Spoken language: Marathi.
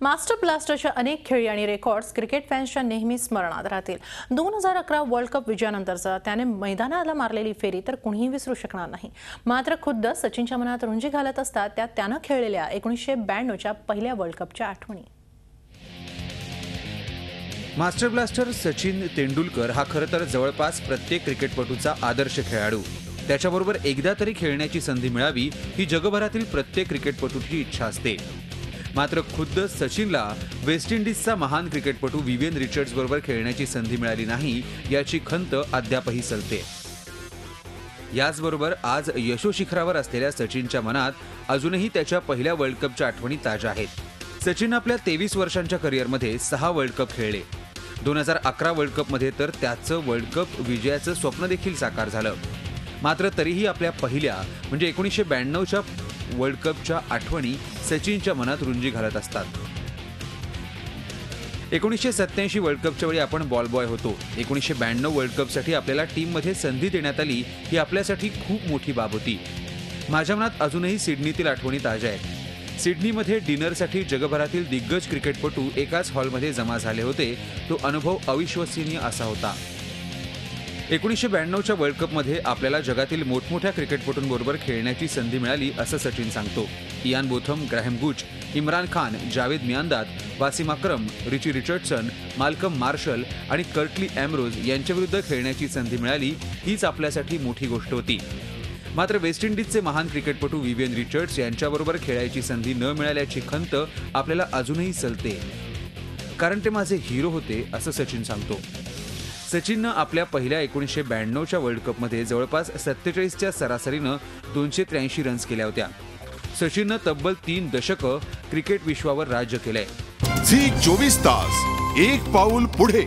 मास्टर ब्लास्टरच्या अनेक खेळी आणि रेकॉर्ड्स क्रिकेट फॅन्सच्या नेहमी स्मरणात राहतील। 2011 वर्ल्ड कप विजयानंतरचा त्याने मैदानाला मारलेली फेरी तर कुणीही विसरू शकणार नाही। मात्र खुद्द सचिनच्या मनात रुंजी घालत असतात त्या त्यानं खेळलेल्या 1992च्या पहिल्या वर्ल्ड कपच्या आठवणी। मास्टर ब्लास्टर सचिन तेंडुलकर हा खरं तर जवळपास प्रत्येक क्रिकेटपटूचा आदर्श खेळाडू। त्याच्याबरोबर एकदा तरी खेळण्याची संधी मिळावी ही जगभरातील प्रत्येक क्रिकेटपटूची इच्छा असते। मात्र खुद्द सचिनला वेस्ट इंडिजचा महान क्रिकेटपटू विवियन रिचर्ड्स बरोबर खेळण्याची संधी मिळाली नाही याची खंत अद्यापही सलते। याचबरोबर आज यशोशिखरावर असलेल्या सचिनच्या मनात अजूनही त्याच्या पहिल्या वर्ल्ड कपच्या आठवणी ताज्या आहेत। सचिन आपल्या 23 वर्षांच्या करिअरमध्ये 6 वर्ल्ड कप खेळले। 2011 वर्ल्ड कपमध्ये तर त्याचं वर्ल्ड कप विजयाचं स्वप्न देखील साकार झालं। मात्र तरीही आपल्या पहिल्या म्हणजे 1992च्या वर्ल्ड कपच्या आठवणी सचिनच्या मनात रुंजी घालत असतात। 1987 वर्ल्ड कपच्या वेळी आपण बॉल बॉय होतो। 1992 वर्ल्ड कपसाठी आपल्याला टीममध्ये संधी देण्यात आली ही आपल्यासाठी खूप मोठी बाब होती। माझ्या मनात अजूनही सिडनीतील आठवणी ताज्या आहेत। सिडनीमध्ये डिनरसाठी जगभरातील दिग्गज क्रिकेटपटू एकाच हॉलमध्ये जमा झाले होते। तो अनुभव अविश्वसनीय असा होता। 1992च्या वर्ल्ड कपमध्ये आपल्याला जगातील मोठमोठ्या क्रिकेटपटूंबरोबर खेळण्याची संधी मिळाली असं सचिन सांगतो। Ian Botham, Graham Gooch, Imran Khan, Javed Miandad, Wasim Akram, Richie Richardson, Malcolm Marshall आणि कर्टली एम्ब्रोज यांच्याविरुद्ध खेळण्याची संधी मिळाली हीच आपल्यासाठी मोठी गोष्ट होती। मात्र वेस्ट इंडिजचे महान क्रिकेटपटू विवियन रिचर्ड्स यांच्याबरोबर खेळायची संधी न मिळाल्याची खंत आपल्याला अजूनही सलते, कारण ते माझे हिरो होते असं सचिन सांगतो। सचिननं आपल्या पहिल्या 1992च्या वर्ल्ड कपमध्ये जवळपास 47च्या सरासरीनं 283 रन्स केल्या होत्या। सचिननं तब्बल 3 दशकं क्रिकेट विश्वावर राज्य केलंय। झी 24 तास एक पाऊल पुढे।